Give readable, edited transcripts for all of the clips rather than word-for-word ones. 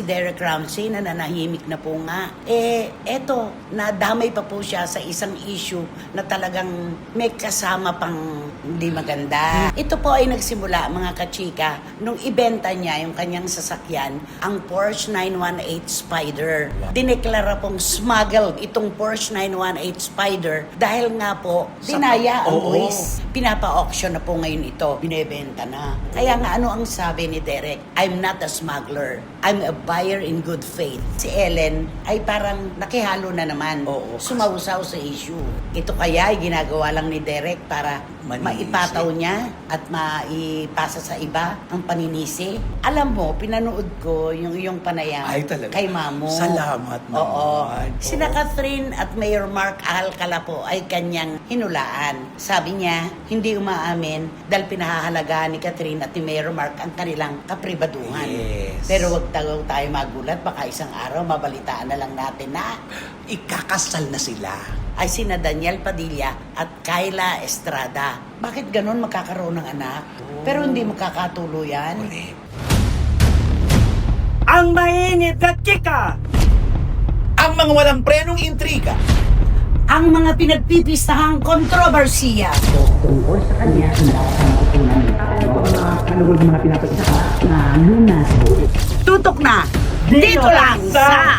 Derek Ramsey na nanahimik na po nga. Eto, nadamay pa po siya sa isang issue na talagang may kasama pang hindi maganda. Ito po ay nagsimula, mga kachika, nung ibenta niya yung kanyang sasakyan, ang Porsche 918 Spider. Dineklara pong smuggled itong Porsche 918 Spider dahil nga po, dinaya ang buwis. Pinapa-auction na po ngayon ito, binebenta na. Kaya nga ano ang sabi ni Derek? I'm not a smuggler. I'm a buyer in good faith. Si Ellen ay parang nakihalo na naman. Sumausaw sa issue. Ito kaya ay ginagawa lang ni Derek para maipataw niya at maipasa sa iba ang paninisi. Alam mo, pinanood ko yung iyong panayam kay Mamo. Salamat naman. Oo. Sina Catherine at Mayor Mark Alcala po ay kanyang hinulaan. Sabi niya, hindi umaamin dahil pinahahalagaan ni Catherine at ni Mayor Mark ang kanilang kapribaduhan. Yes. Pero wag tayo magulat, baka isang araw mabalitaan na lang natin na ikakasal na sila. ay sina Daniel Padilla at Kyla Estrada. Bakit ganun magkakaroon ng anak? Pero hindi magkakatuluyan. Ang mainit na chika! Ang mga walang prenong intriga. Ang mga pinagpipistahang kontrobersiya. Tungkol sa kanya, mga pinapagsaha na lunas. Tutok na dito lang sa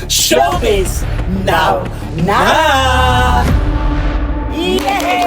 Showbiz Now! Yay!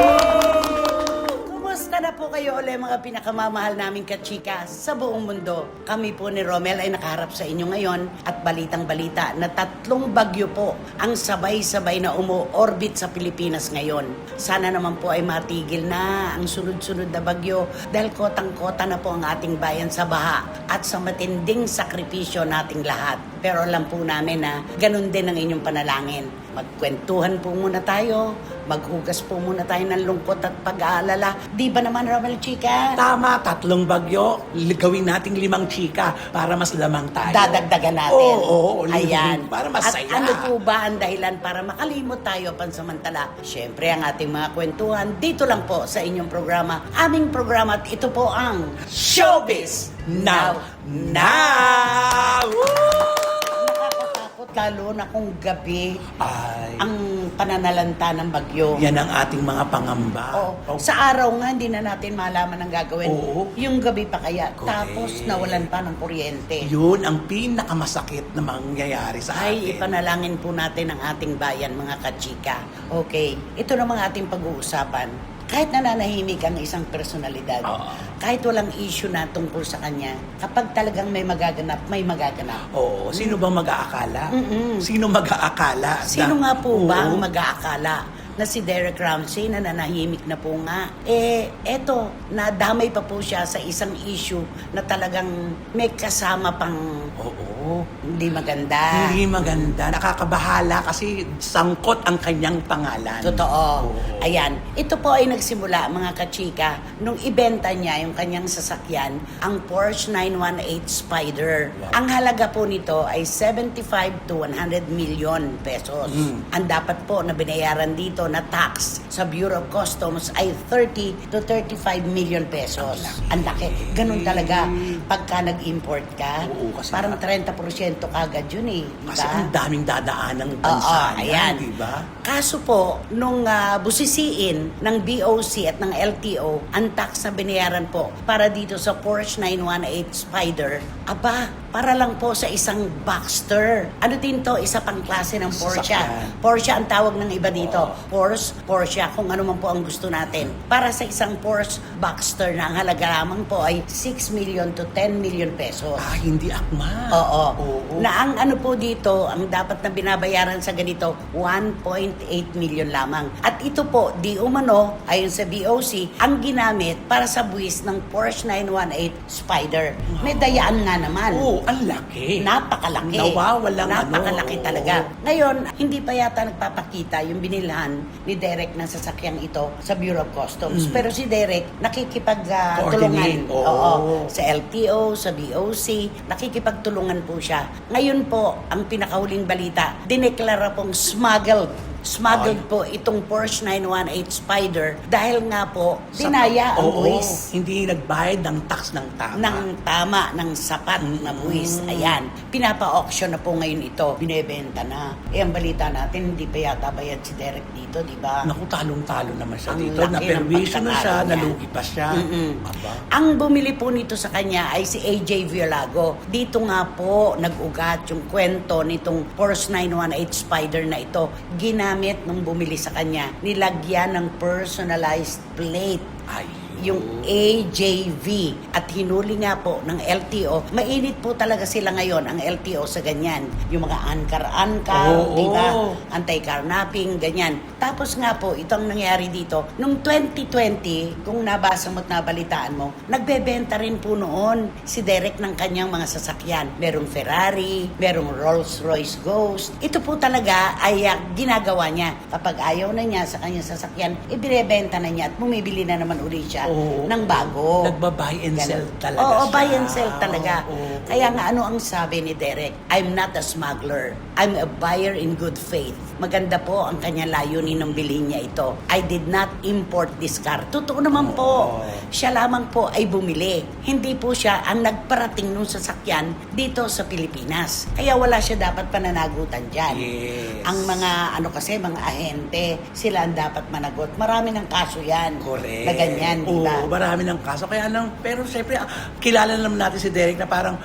Kumusta na po kayo ulit mga pinakamamahal naming kachika sa buong mundo? Kami po ni Romel ay nakaharap sa inyo ngayon at balitang-balita na 3 bagyo po ang sabay-sabay na umu-orbit sa Pilipinas ngayon. Sana naman po ay matigil na ang sunod-sunod na bagyo dahil kotang-kota na po ang ating bayan sa baha at sa matinding sakripisyo nating lahat. Pero alam po namin na ganun din ang inyong panalangin. Magkwentuhan po muna tayo, maghugas po muna tayo ng lungkot at pag-aalala. Di ba naman, Romel Chika? Tama, 3 bagyo. Gawin nating 5 chika para mas lamang tayo. Dadagdagan natin. Oo, Ayan. para masaya. At ano po ba ang dahilan para makalimot tayo pansamantala? Siyempre, ang ating mga kwentuhan dito lang po sa inyong programa. Aming programa at ito po ang Showbiz Now! Nakakatakot lalo na kung gabi Ay, ang pananalanta ng bagyo. yan ang ating mga pangamba. Oo. Sa araw nga, hindi na natin malaman ang gagawin. Oo. Yung gabi pa kaya. Correct. Tapos nawalan pa ng kuryente. Yun ang pinakamasakit na mangyayari sa Ay, atin. ipanalangin po natin ang ating bayan, mga kachika. Okay, ito namang ating pag-uusapan. Kahit nananahimik ang isang personalidad, kahit walang issue na tungkol sa kanya, kapag talagang may magaganap, may magaganap. Oo, sino bang mag-aakala? Mm-mm. Sino mag-aakala? Sino nga po ba ang Oo. mag-aakala na si Derek Ramsey na nanahimik na po nga? Eto, nadamay pa po siya sa isang issue na talagang may kasama pang Oo. hindi maganda. Hindi maganda. Nakakabahala kasi sangkot ang kanyang pangalan. Totoo. Oo. Ayan. Ito po ay nagsimula, mga kachika, nung ibenta niya yung kanyang sasakyan, ang Porsche 918 Spider. Wow. Ang halaga po nito ay 75 to 100 million pesos. Ang dapat po na binayaran dito na tax sa Bureau of Customs ay 30 to 35 million pesos. Ang laki. Ganun talaga pagka nag-import ka. Oo, kasi parang 30% kagad yun eh. Kasi Diba? ang daming dadaan ng bansa ayan. di ba? Kaso po, nung busisiin ng BOC at ng LTO, ang tax na binayaran po para dito sa Porsche 918 Spider, para lang po sa isang Boxster. Ano din to? Isa pang klase ng Porsche. Sasakyan. Porsche ang tawag ng iba dito. Porsche, kung ano man po ang gusto natin. Para sa isang Porsche Boxster na ang halaga lamang po ay 6 million to 10 million pesos. Hindi akma. Oo. Oo. Na ang ano po dito, ang dapat na binabayaran sa ganito, 1.8 million lamang. At ito po, di umano, ayon sa BOC, ang ginamit para sa buwis ng Porsche 918 Spider. May dayaan nga naman. Oo, ang laki. Napakalaki. Nawawalang Napakalaki talaga. Ngayon, hindi pa yata nagpapakita yung binilhan ni Derek ng sasakyang ito sa Bureau of Customs. Pero si Derek, nakikipagtulungan. Coordinate. Oo. Sa LTO, sa BOC, nakikipagtulungan po siya. Ngayon po, ang pinakahuling balita, dineklara pong smuggled smuggled po itong Porsche 918 Spider dahil nga po dinaya ang Oo, buwis hindi nagbayad ng tax ng tama. ng sapat na buwis. Ayan, pinapa-auction na po ngayon ito. Binebenta na. Ang balita natin, hindi pa yata bayad si Derek dito, di ba? Naku, talong-talo naman siya Ang dito. laki ng Na-permission na siya, pagkatalo niya. nalugi pa siya. Aba. Ang bumili po nito sa kanya ay si AJ Violago. Dito nga po nag-ugat yung kwento nitong Porsche 918 Spider na ito. Ginamit nung bumili sa kanya. Nilagyan ng personalized plate. Ay. Yung AJV at hinuli nga po ng LTO. Mainit po talaga sila ngayon ang LTO sa ganyan. Yung mga ankar-ankar, Oo, di ba? oo. Anti-carnapping, ganyan. Tapos nga po, itong nangyari dito, nung 2020, kung nabasa mo at nabalitaan mo, nagbebenta rin po noon si Derek ng kanyang mga sasakyan. Merong Ferrari, merong Rolls-Royce Ghost. Ito po talaga ay ginagawa niya. Kapag ayaw na niya sa kanyang sasakyan, ibinebenta na niya at bumibili na naman uli siya Oo. ng bago. Nagba-buy and Ganun. sell talaga Oo, siya. buy and sell talaga. Oo. Kaya nga ano ang sabi ni Derek? I'm not a smuggler. I'm a buyer in good faith. Maganda po ang kanya layunin ng bilhin niya ito. I did not import this car. Totoo naman po. Siya lamang po ay bumili. Hindi po siya ang nagparating nung sasakyan dito sa Pilipinas. Kaya wala siya dapat pananagutan dyan. Yes. Ang mga mga ahente, sila ang dapat managot. Marami ng kaso yan. Correct. Na ganyan, di ba? Oo, marami ng kaso. Kaya lang, pero siyempre, kilala naman natin si Derek na parang,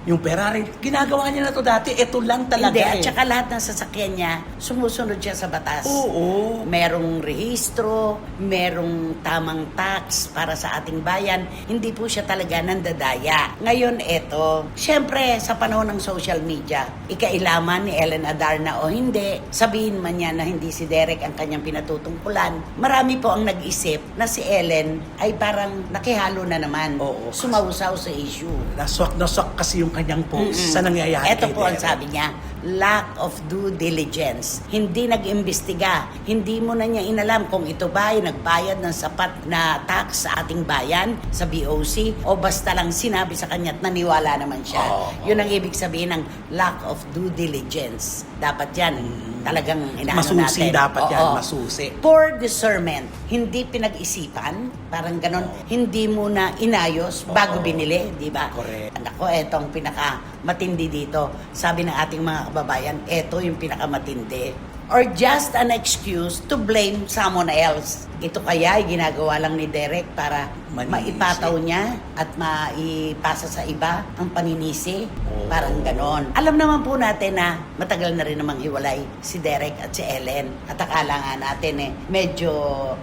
yung Ferrari, ginagawa niya na to dati, ito lang talaga Hindi, at eh. saka lahat ng sasakyan niya, sumusunod siya sa batas. Oo. Merong rehistro, merong tamang tax para sa ating bayan. Hindi po siya talaga nandadaya. Ngayon, eto, syempre, sa panahon ng social media, ikailaman ni Ellen Adarna o hindi, sabihin man niya na hindi si Derek ang kanyang pinatutungkulan. Marami po ang nag-isip na si Ellen ay parang nakihalo na naman. Oo. Sumausaw sa issue. Naswak kasi yung kanyang post sa nangyayari Ito kay po ang Derek. sabi niya, lack of due diligence. Hindi nag-imbestiga. Hindi mo na niya inalam kung ito ba ay nagbayad ng sapat na tax sa ating bayan, sa BOC, o basta lang sinabi sa kanya at naniwala naman siya. Yun ang ibig sabihin ng lack of due diligence. Dapat yan. Talagang inaano Masusi natin. dapat yan, Oo. masusi. Poor discernment. Hindi pinag-isipan. Parang ganon. Hindi mo na inayos bago binili. Di ba? Correct. Nako, etong pinaka-matindi dito. Sabi ng ating mga kababayan, eto yung pinaka-matindi. Or just an excuse to blame someone else. Ito kaya ay ginagawa lang ni Derek para Maninisi. maipataw niya at maipasa sa iba ang paninisi. Oo. Parang ganon. Alam naman po natin na matagal na rin namang hiwalay si Derek at si Ellen. At akala nga natin medyo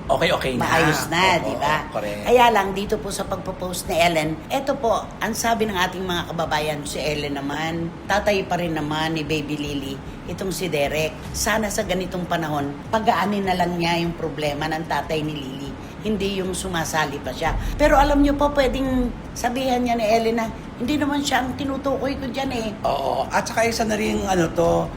Okay na. maayos na, Oo, di ba? correct. Kaya lang, dito po sa pagpo-post ni Ellen, eto po, ang sabi ng ating mga kababayan, si Ellen naman, tatay pa rin naman ni Baby Lily, itong si Derek. Sana sa ganitong panahon, pagaanin na lang niya yung problema ng tatay ni Lily. Hindi yung sumasali pa siya. Pero alam niyo po, pwedeng sabihan niya ni Ellen na, hindi naman siya ang tinutukoy ko dyan eh. Oo. At saka isa na rin,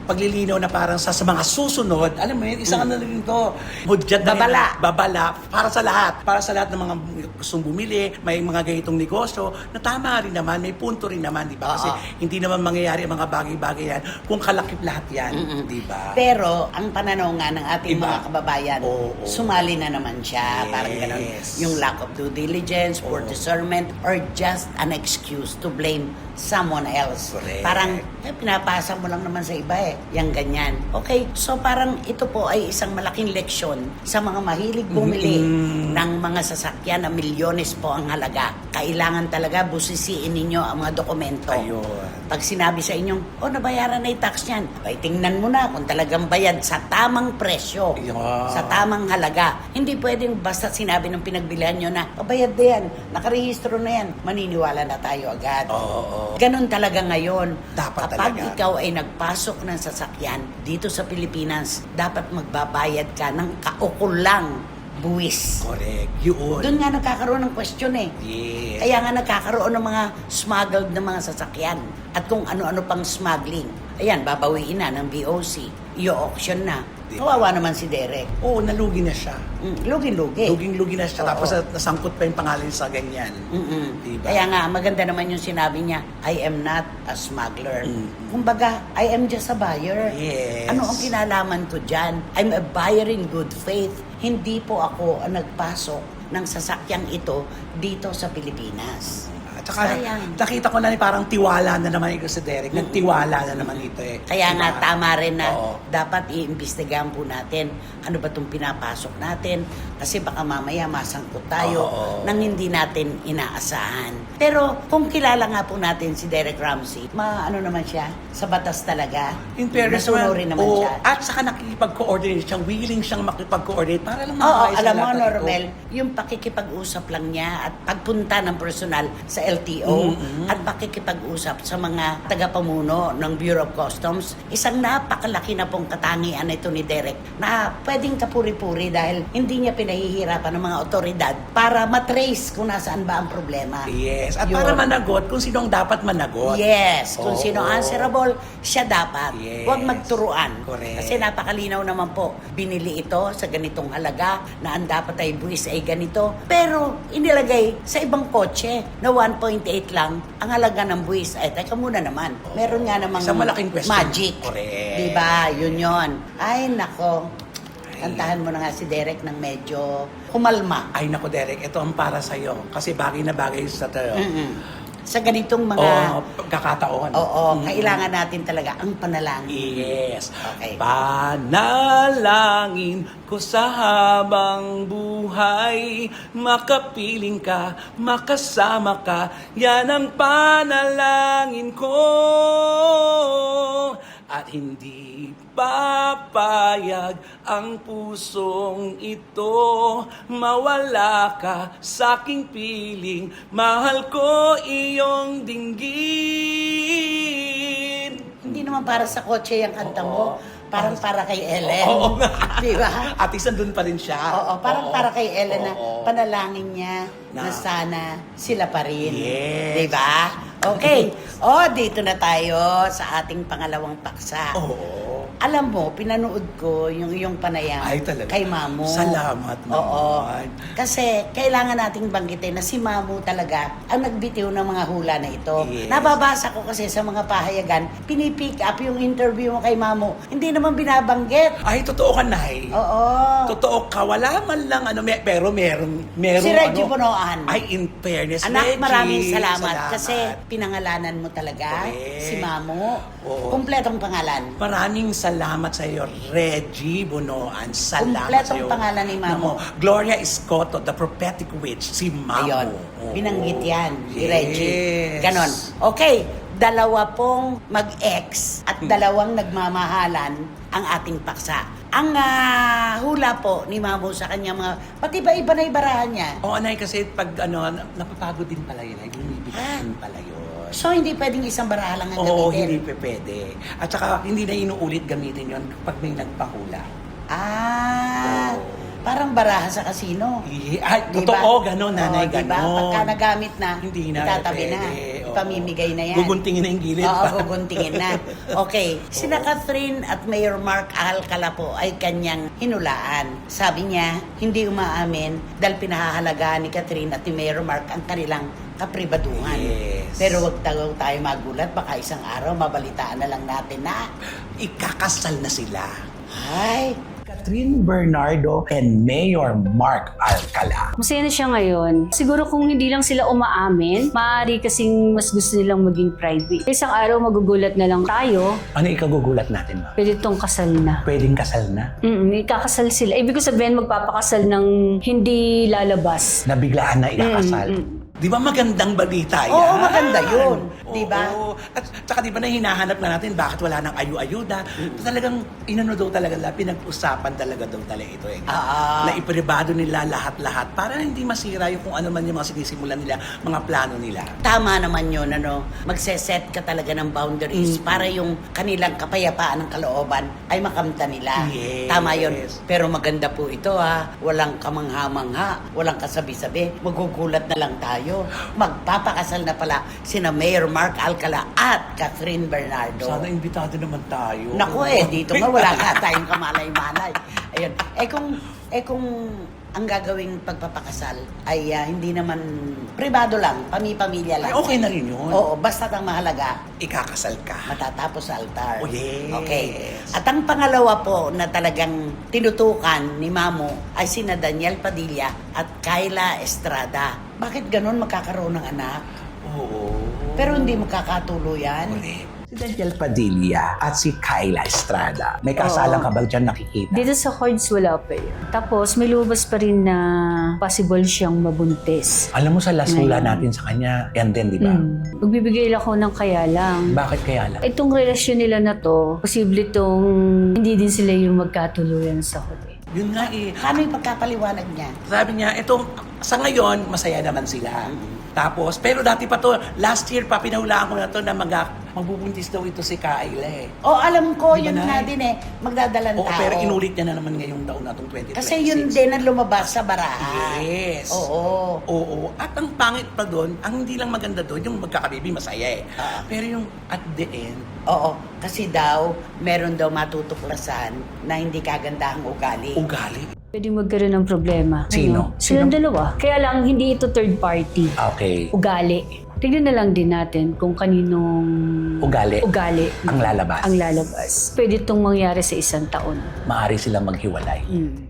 paglilinaw na parang sa mga susunod, alam mo yun, isa na rin to, hudyat na rin Babala. na- babala, para sa lahat. Para sa lahat ng mga gustong bumili, may mga ganitong negosyo, na tama rin naman, may punto rin naman, di ba? Kasi Oo. hindi naman mangyayari ang mga bagay-bagay yan kung kalakip lahat yan, di ba? Pero, ang pananaw nga ng ating Iba. mga kababayan, Oo. sumali na naman siya. Yes. Parang ganun. Yung lack of due diligence, poor discernment, or just an excuse to blame someone else. Correct. Parang, pinapasa mo lang naman sa iba eh. Yang ganyan. Okay, so parang ito po ay isang malaking leksyon sa mga mahilig bumili ng mga sasakyan na milyones po ang halaga. Kailangan talaga busisiin ninyo ang mga dokumento. Ayun. Pag sinabi sa inyong, nabayaran na yung tax niyan, ay tingnan mo na kung talagang bayad sa tamang presyo, Yeah. sa tamang halaga. Hindi pwedeng basta sinabi ng pinagbilihan nyo na, bayad na yan, nakarehistro na yan, maniniwala na tayo agad. Oo. Ganon talaga ngayon. Dapat Kapag talaga. ikaw ay nagpasok ng sasakyan dito sa Pilipinas, dapat magbabayad ka ng kaukulang buwis. Correct. Yun. Doon nga nagkakaroon ng question eh. Yes. Kaya nga nagkakaroon ng mga smuggled na mga sasakyan. At kung ano-ano pang smuggling. Ayan, babawiin na ng BOC. I-auction na. Di ba? Kawawa naman si Derek. Oo, nalugi na siya. Lugin-lugi. Luging-lugi na siya. Oo. Tapos nasangkot pa yung pangalan sa ganyan. Diba? Kaya nga, maganda naman yung sinabi niya, I am not a smuggler. Mm. Kumbaga, I am just a buyer. Yes. Ano ang kinalaman ko dyan? I'm a buyer in good faith. Hindi po ako ang nagpasok ng sasakyang ito dito sa Pilipinas. At saka, Sayang. nakita ko na parang tiwala na naman ito si Derek. Nagtiwala na naman ito eh. Kaya Diba? nga tama rin na Oo. dapat iimbestigahan po natin ano ba itong pinapasok natin kasi baka mamaya masangkot tayo Oo. nang hindi natin inaasahan. Pero kung kilala nga po natin si Derek Ramsey, ano naman siya, sa batas talaga. In fairness Nasunurin naman oo, siya. at saka nakikipag-coordinate siya, willing siyang makipag-coordinate para lang Oo, maayos alam ang mo, lahat ng ito. Normel, yung pakikipag-usap lang niya at pagpunta ng personal sa LTO at pakikipag-usap sa mga tagapamuno ng Bureau of Customs, isang napakalaki na pong katangian ito ni Derek na pwedeng kapuri-puri dahil hindi niya pinahihirapan ng mga otoridad para matrace kung nasaan ba ang problema. Yes, at Yun. para managot kung sino ang dapat managot. Yes, kung Oo. sino answerable, siya dapat. Yes. Huwag magturuan. Correct. Kasi napakalinaw naman po, binili ito sa ganitong halaga na ang dapat ay buwis ay ganito. Pero inilagay sa ibang kotse na 1.8 lang ang halaga ng buwis. Ay, teka muna naman. Meron nga namang Isang malaking question. magic. Correct. Diba? Yun yun. Ay, nako. Kantahan mo na nga si Derek ng medyo kumalma. Ay nako Derek, ito ang para sa'yo. Kasi bagay na bagay sa tayo. Sa ganitong mga... Kakataon. Oo, kailangan natin talaga ang panalangin. Yes. Okay. Panalangin ko sa habang buhay, makapiling ka, makasama ka, yan ang panalangin ko. At hindi papayag ang pusong ito, mawala ka sa aking piling, mahal ko iyong dinggin. Hindi naman para sa kotse yung kanta mo. Parang para kay Ellen. Oo nga. Di ba? At least nandun pa rin siya. Oo, parang para kay Ellen na Oo. panalangin niya na sana sila pa rin. Yes. Di ba? Okay. Dito na tayo sa ating pangalawang paksa. Oo. Alam mo, pinanood ko yung iyong panayam Ay, talaga? kay Mamu. Salamat naman. Oo. Kasi kailangan nating banggitin na si Mamu talaga ang nagbitiw ng mga hula na ito. Yes. Nababasa ko kasi sa mga pahayagan, pinipick up yung interview mo kay Mamu. Hindi naman binabanggit. Ay, totoo ka, Nay. Oo. Totoo ka. Wala man lang, pero meron Si Reggie Bonoan. Ay, in fairness, Anak, Reggie, maraming salamat. Kasi pinangalanan mo talaga Correct. si Mamu. Oo. Kumpletong pangalan. Maraming salamat sa iyo, Reggie Bonoan. Salamat Kumpletong sa iyo. pangalan ni Mamo. Gloria Escoto, the prophetic witch, si Mamo. Ayun. Oo. Binanggit yan ni Yes. Reggie. Ganon. Okay. Dalawa pong mag-ex at dalawang nagmamahalan ang ating paksa. Ang hula po ni Mamo sa kanya pati ba iba na ibarahan niya? Oo, Nay, kasi pag napapagod din pala yun. Ay, bumibigay din pala yun. So, hindi pwedeng isang baraha lang ang Oo, gamitin? hindi pwede. At saka, hindi na inuulit gamitin yon pag may nagpahula. Parang baraha sa kasino. Ay, Diba? totoo, gano'n, Nanay, Oo, diba? gano'n. Pagka nagamit na, Hindi na itatabi na, pwede. Oo. ipamimigay na yan. Guguntingin na yung gilid Oo, pa. guguntingin na. Okay, sina Catherine at Mayor Mark Alcala po ay kanyang hinulaan. Sabi niya, hindi umaamin dahil pinahahalagaan ni Catherine at ni Mayor Mark ang kanilang kapribaduhan. Yes. Pero wag tayo magulat, baka isang araw mabalitaan na lang natin na, Ikakasal na sila. ay, Catherine Bernardo and Mayor Mark Alcala. Masaya na siya ngayon. Siguro kung hindi lang sila umaamin, maaari kasing mas gusto nilang maging private. Isang araw magugulat na lang tayo, Ano ikagugulat natin, Ma? pwede tong kasal na. Pwedeng kasal na? Ikakasal sila. Ibig ko sabihin, magpapakasal ng hindi lalabas. Nabiglaan na ikakasal? Di ba magandang balita yan? Oo, maganda yun. Di ba? Oo. At saka di ba na hinahanap na natin bakit wala nang ayu-ayuda? Talagang inano daw talaga, pinag-usapan talaga daw talaga ito eh. Na ipribado nila lahat-lahat para hindi masira yung kung ano man yung mga sinisimulan nila, mga plano nila. Tama naman yun, magse-set ka talaga ng boundaries para yung kanilang kapayapaan ng kalooban ay makamta nila. Yes. Tama yun. Pero maganda po ito walang kamangha-mangha, walang kasabi-sabi, magugulat na lang tayo. Magpapakasal na pala sina Mayor Mark Mark Alcala at Catherine Bernardo. Sana imbitado naman tayo. Naku dito nga wala ka tayong kamalay-malay. Ayun. Kung ang gagawing pagpapakasal ay hindi naman pribado lang, pamilya lang. Ay, okay na rin yun. Oo, basta ang mahalaga, Ikakasal ka. matatapos sa altar. Oh, yes. Okay. At ang pangalawa po na talagang tinutukan ni Mamo ay sina Daniel Padilla at Kyla Estrada. Bakit ganun magkakaroon ng anak? Oo. Pero hindi magkakatuluyan. Correct. Si Daniel Padilla at si Kyla Estrada. May kasalan ka ba dyan nakikita? Dito sa cards, wala pa yun. Tapos, may lumabas pa rin na possible siyang mabuntis. Alam mo sa lasula Ngayon. natin sa kanya, yan din, di ba? Magbibigay lang ako ng kaya lang. Bakit kaya lang? Itong relasyon nila na to, posible itong hindi din sila yung magkatuluyan sa huli. Yun nga eh. Paano yung pagkapaliwanag niya? Sabi niya, ito, sa ngayon, masaya naman sila. Tapos, pero dati pa to, last year pa, pinahulaan ko na to na magbubuntis daw ito si Kyla eh. O alam ko, Di ba, yun Nay? nga din magdadalang Oo, tao. pero inulit niya na naman ngayong taon na itong 2026. Kasi yun din ang lumabas sa baraha. Yes. Oo. Oo. At ang pangit pa doon, ang hindi lang maganda doon, yung magkakabibi, masaya eh. Pero yung at the end, Oo. Kasi daw, meron daw matutuklasan na hindi kagandahang ugali. ugali. Pwede magkaroon ng problema. Sino? Ano? Silang dalawa. Kaya lang, hindi ito third party. Okay. Ugali. Tignan na lang din natin kung kaninong Ugali. Ang lalabas. ang lalabas. Pwede itong mangyari sa isang taon. Maaari silang maghiwalay.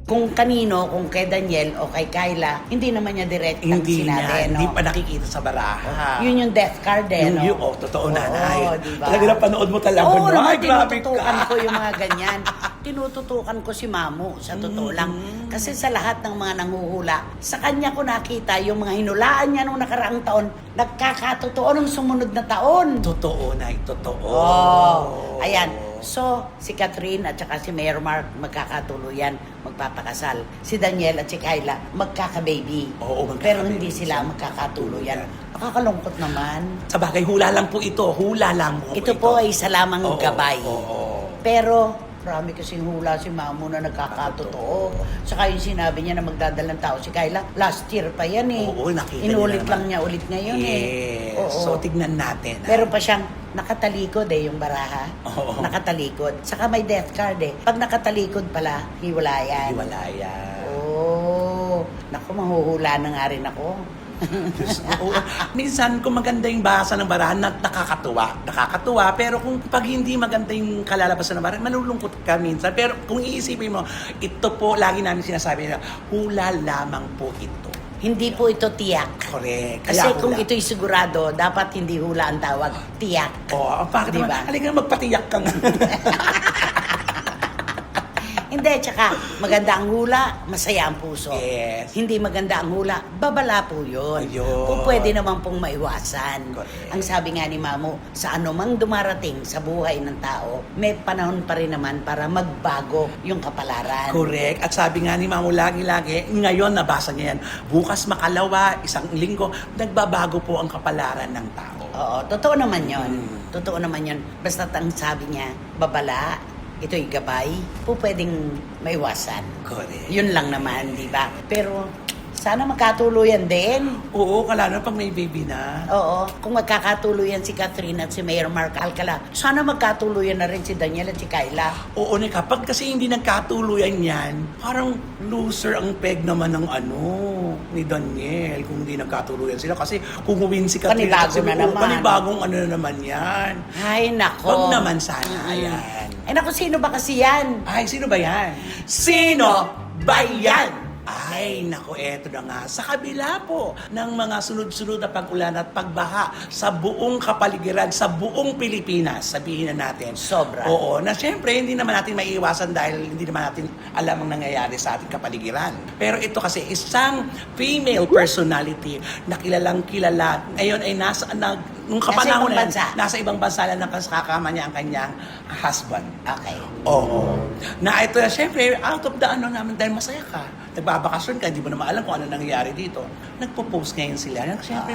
Kung kanino, kung kay Daniel o kay Kyla, hindi naman niya direct Hindi sinabi, niya, no? hindi pa nakikita sa baraha. Yun yung death card eh, no? Totoo na, Oo, Nay. diba? Talaga na panood mo talaga. Oo, no? naman, Ay, grabe tinututukan ka. ko yung mga ganyan. Tinututukan ko si Mamo, sa totoo lang. Kasi sa lahat ng mga nanghuhula, sa kanya ko nakita yung mga hinulaan niya nung nakaraang taon, nagkakatotoo nung sumunod na taon. Totoo, Nay. Totoo. Oh, ayan. So, si Catherine at saka si Mayor Mark magkakatuluyan, magpapakasal. Si Daniel at si Kyla magkaka-baby. Oo, magkaka-baby Pero hindi sila. sila magkakatuluyan. Nakakalungkot naman. Sa bagay, hula lang po ito. Hula lang po Ito po ay isa lamang Oo, gabay. oo. Pero, marami kasing hula si Mamo na nagkakatotoo. Saka yung sinabi niya na magdadalang tao si Kyla, last year pa yan eh. Oo, nakita Inulit niya lang naman. niya ulit ngayon eh. Yes. Oo. So, tignan natin. Meron pa siyang nakatalikod eh, yung baraha. Oo. Nakatalikod. Saka may death card eh. Pag nakatalikod pala, hiwalayan. Hiwalayan. Oo. Naku, mahuhula na nga rin ako. Oo. Minsan, kung maganda yung basa ng barahan, nakakatuwa. Nakakatuwa, pero kung pag hindi maganda yung kalalabasan ng barahan, malulungkot ka minsan. Pero kung iisipin mo, ito po, lagi namin sinasabi na, hula lamang po ito. Hindi po ito tiyak. Correct. Kasi Kaya kung hula. ito'y sigurado, dapat hindi hula ang tawag, tiyak. Oo, ang bakit Diba? naman, halika magpatiyak ka nga. Hindi, tsaka maganda ang hula, masaya ang puso. Yes. Hindi maganda ang hula, babala po yun. Ayun. Kung pwede naman pong maiwasan. Correct. Ang sabi nga ni Mamo, sa anumang dumarating sa buhay ng tao, may panahon pa rin naman para magbago yung kapalaran. Correct. At sabi nga ni Mamo lagi-lagi, ngayon nabasa niya yan, bukas makalawa, isang linggo, nagbabago po ang kapalaran ng tao. Oo, totoo naman yon. Totoo naman yon. Basta ang sabi niya, babala, ito'y gabay, po pwedeng maiwasan. Correct. Yun lang naman, di ba? Pero sana magkatuluyan din. Oo, kalalo pag may baby na. Oo, kung magkakatuluyan si Catherine at si Mayor Mark Alcala, sana magkatuluyan na rin si Daniel at si Kyla. Oo, kapag kasi hindi nagkatuluyan yan, parang loser ang peg naman ng ni Daniel kung hindi nagkatuluyan sila. Kasi kung huwin si Catherine, Panibago kasi, na naman. Panibagong na naman yan. Ay, nako. Wag naman sana, ayan. Ay, nako, sino ba kasi yan? Ay, sino ba yan? Sino ba yan? Ay, nako, eto na nga. Sa kabila po ng mga sunod-sunod na pag-ulan at pagbaha sa buong kapaligiran, sa buong Pilipinas, sabihin na natin. Sobra. Oo, na syempre, hindi naman natin maiiwasan dahil hindi naman natin alam ang nangyayari sa ating kapaligiran. Pero ito kasi, isang female personality na kilalang kilala, ngayon ay nung kapanahon ibang na yan, bansa. nasa ibang bansa lang nakasakama niya ang kanyang husband. Okay. Oo. Na ito, syempre, out of the namin dahil masaya ka. nagbabakasyon ka, hindi mo naman alam kung ano nangyayari dito. Nagpo-post ngayon sila. Siyempre,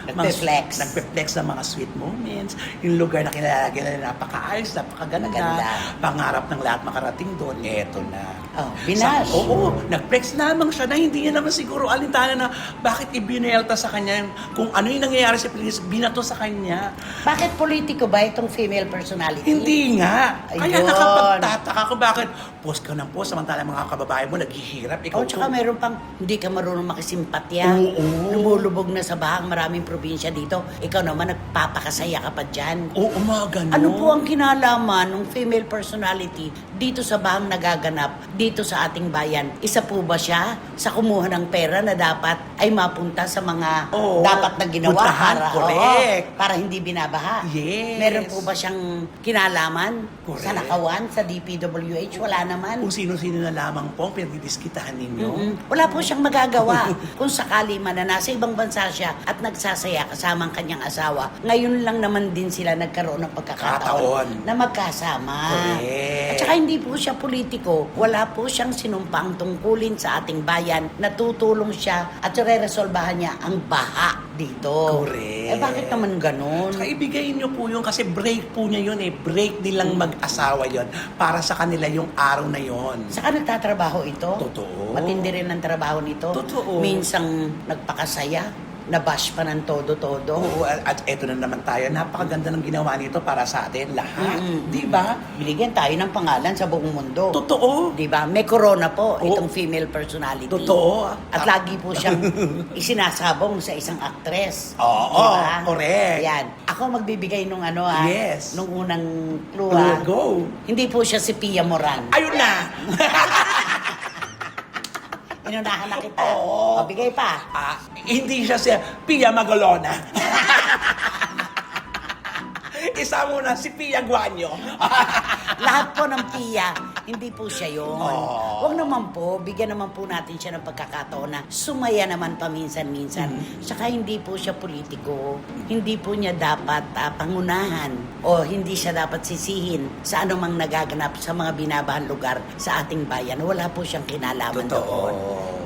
Nagpe-flex. nagpe-flex ng mga sweet moments. Yung lugar na kilalagyan na napaka-ayos, napakaganda. Maganda. Pangarap ng lahat makarating doon. Eto na. Oh, binash. Oo, nag-flex lamang siya na hindi niya naman siguro alintana na bakit ibinelta sa kanya kung ano yung nangyayari sa Pilipinas, binato sa kanya. Bakit politiko ba itong female personality? Hindi nga. Kaya Ayun. nakapagtataka ko bakit post ka ng post samantala mga kababae mo naghihirap. Ikaw Oh, tsaka meron pang hindi ka marunong makisimpatya. Oo. Lumulubog na sa bahang maraming probinsya dito. Ikaw naman nagpapakasaya ka pa dyan. Oo, mga ganun. Ano po ang kinalaman ng female personality dito sa bahang nagaganap dito sa ating bayan? Isa po ba siya sa kumuha ng pera na dapat ay mapunta sa mga Oo. dapat na ginawa Puntahan, correct. para hindi binabaha? Yes. Meron po ba siyang kinalaman Correct. sa nakawan, sa DPWH? Wala naman. Kung sino-sino na lamang po ang pinagdidiskitahan ninyo. Wala po siyang magagawa. Kung sakali man na nasa ibang bansa siya at nagsasaya kasama ang kanyang asawa, ngayon lang naman din sila nagkaroon ng pagkakataon Kataon. na magkasama. Correct. At saka hindi po siya politiko. Wala po siyang sinumpang tungkulin sa ating bayan. Natutulong siya at re-resolbahan niya ang baha dito. Correct. Eh bakit naman ganun? Saka ibigay niyo po yun kasi break po niya yun eh. Break nilang mag-asawa yun para sa kanila yung araw na yun. Saka nagtatrabaho ito. Totoo. Matindi rin ang trabaho nito. Totoo. Minsang nagpakasaya. Nabash pa ng todo-todo. Oo, at eto na naman tayo. Napakaganda ng ginawa nito para sa atin lahat. Di ba? Binigyan tayo ng pangalan sa buong mundo. Totoo. Di ba? May corona po Oo. itong female personality. Totoo. At lagi po siyang isinasabong sa isang actress. Oo, Diba? correct. Yan. Ako magbibigay nung Yes. nung unang clue Go. Hindi po siya si Pia Moran. Ayun na! Inunahan na kita. Oo. O, bigay pa. Hindi siya si Pia Magalona. Isa muna si Pia Guanyo. Lahat po ng Pia, hindi po siya yun. Oh. Huwag naman po, bigyan naman po natin siya ng pagkakataon na sumaya naman paminsan-minsan. Saka hindi po siya politiko. Hindi po niya dapat pangunahan o hindi siya dapat sisihin sa anumang nagaganap sa mga binabahan lugar sa ating bayan. Wala po siyang kinalaman Totoo. doon.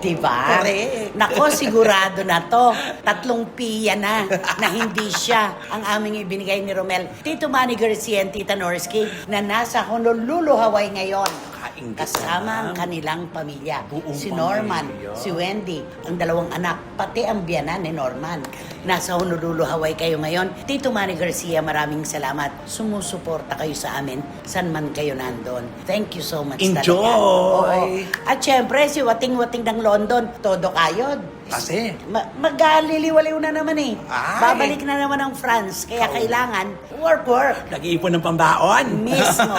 Diba? Correct. Nako, sigurado na to. 3 Pia na hindi siya ang aming ibinigay ni Romel. Tito Manny Garcia and Tita Norsky na nasa Honolulu, Hawaii ngayon. Kainggit Kasama ang naman. kanilang pamilya. Buong Si Norman, pamilya. si Wendy, ang 2 anak, pati ang biyanan ni Norman. Nasa Honolulu, Hawaii kayo ngayon. Tito Manny Garcia, maraming salamat. Sumusuporta kayo sa amin, saan man kayo nandun. Thank you so much Enjoy! talaga. Oo. At syempre, si Wating-Wating ng London, todo kayod. Kasi, Magaliliwaliw na naman eh. Ay. Babalik na naman ang France. Kaya kailangan, work. nag-iipon ng pambaon. Mismo.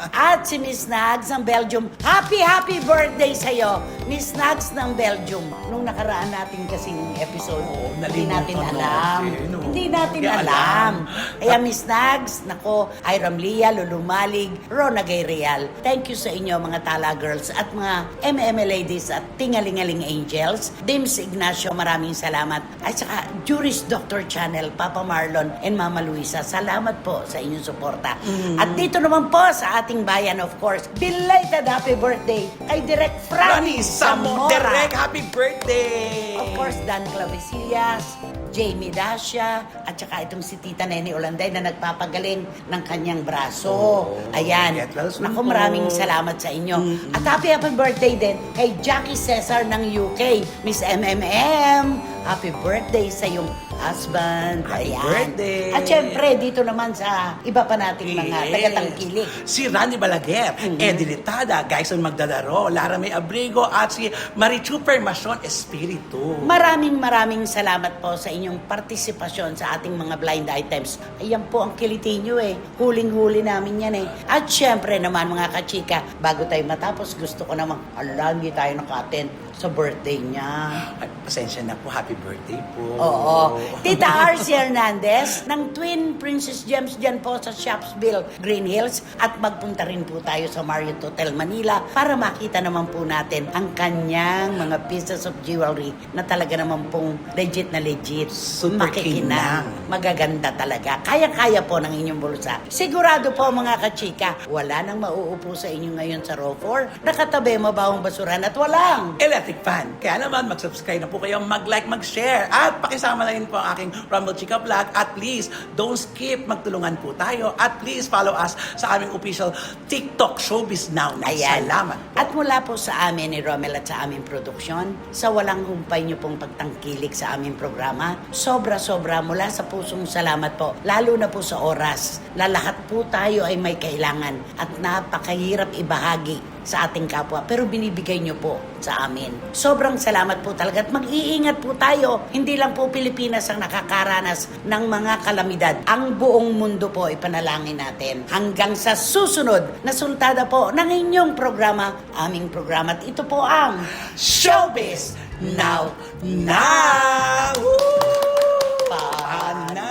At si Miss Nags ng Belgium, happy birthday sa'yo, Miss Nags ng Belgium. Nung nakaraan natin kasing episode, Oo, hindi natin nalimutan alam. natin, oo. Hindi natin Hindi alam. alam. Kaya Miss Nags, nako, Iram Lia, Lulu Malig, Rona Gay Real. Thank you sa inyo mga Tala Girls at mga MMA Ladies at Tingalingaling Angels. Dims Ignacio, maraming salamat. At saka Juris Doctor Channel, Papa Marlon and Mama Luisa, salamat po sa inyong suporta. At dito naman po sa ating bayan, of course, belated happy birthday kay Direk Rani Franny Samo, direct happy birthday! Of course, Dan Clavesillas, Jamie Dacia, at saka itong si Tita Nene Olanday na nagpapagaling ng kanyang braso. Ayan. get well soon Naku, po. maraming salamat sa inyo. At happy birthday din kay Jackie Cesar ng UK, Miss MMM. Happy birthday sa iyong husband. Happy Ayan. birthday. At syempre, dito naman sa iba pa nating mga Yes. tagatangkilik. Si Randy Balaguer, Eddie Litada, Gaison Magdalaro, Lara May Abrigo, at si Marichu Permacion Espiritu. Maraming salamat po sa inyong partisipasyon sa ating mga blind items. Ayan po ang kiliti nyo eh. Huling-huli namin yan eh. At syempre naman mga kachika, bago tayo matapos, gusto ko namang, hindi tayo naka-attend sa birthday niya. Ay, pasensya na po, happy birthday po. Oo. Tita Arcy Hernandez ng Twin Princess Gems dyan po sa Shopsville, Green Hills. At magpunta rin po tayo sa Marriott Hotel Manila para makita naman po natin ang kanyang mga pieces of jewelry na talaga naman pong legit na legit. Super kinang. Magaganda talaga. Kaya-kaya po ng inyong bulsa. Sigurado po mga kachika, wala nang mauupo sa inyo ngayon sa row 4. Nakatabi mabawang basuran at walang Electric fan. Kaya naman, mag-subscribe na po kayo, mag-like, mag-share. At pakisama na rin po ang aking Rumble Chica Vlog. At please, don't skip. Magtulungan po tayo. At please, follow us sa aming official TikTok Showbiz Now. Ayan. Salamat po. At mula po sa amin ni Romel at sa aming produksyon, sa walang humpay niyo pong pagtangkilik sa aming programa, sobra-sobra mula sa pusong salamat po. Lalo na po sa oras na lahat po tayo ay may kailangan at napakahirap ibahagi sa ating kapwa. Pero binibigay niyo po sa amin. Sobrang salamat po talaga at mag-iingat po tayo. Hindi lang po Pilipinas ang nakakaranas ng mga kalamidad. Ang buong mundo po ipanalangin natin. Hanggang sa susunod na sultada po ng inyong programa, aming programa. At ito po ang Showbiz Now!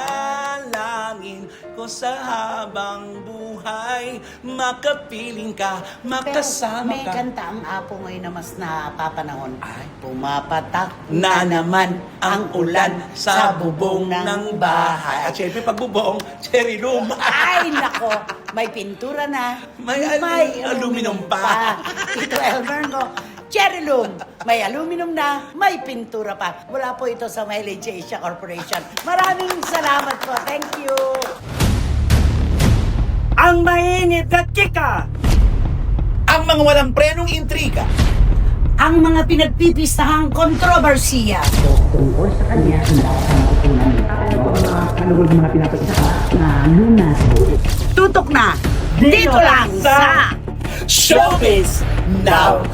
Panalangin ko sa habang buhay, makapiling ka, makasama may ka. kanta ang apo ngayon na mas napapanahon. Ay. Pumapatak Na naman ang ulan sa bubong ng bahay. At syempre, pag bubong, cherry room. Ay, nako. May pintura na. May aluminum pa. Ito, Elmer, no? Cherry room. May aluminum na, may pintura pa. Wala po ito sa Mileage Asia Corporation. Maraming salamat po. Thank you. Ang mainit na chika. Ang mga walang prenong intriga. Ang mga pinagpipistahang kontrobersiya. Tungkol sa kanya, hindi ako matutunan. Kanugod mga pinapagsaka na lunas. Tutok na. Dito lang sa Showbiz Now!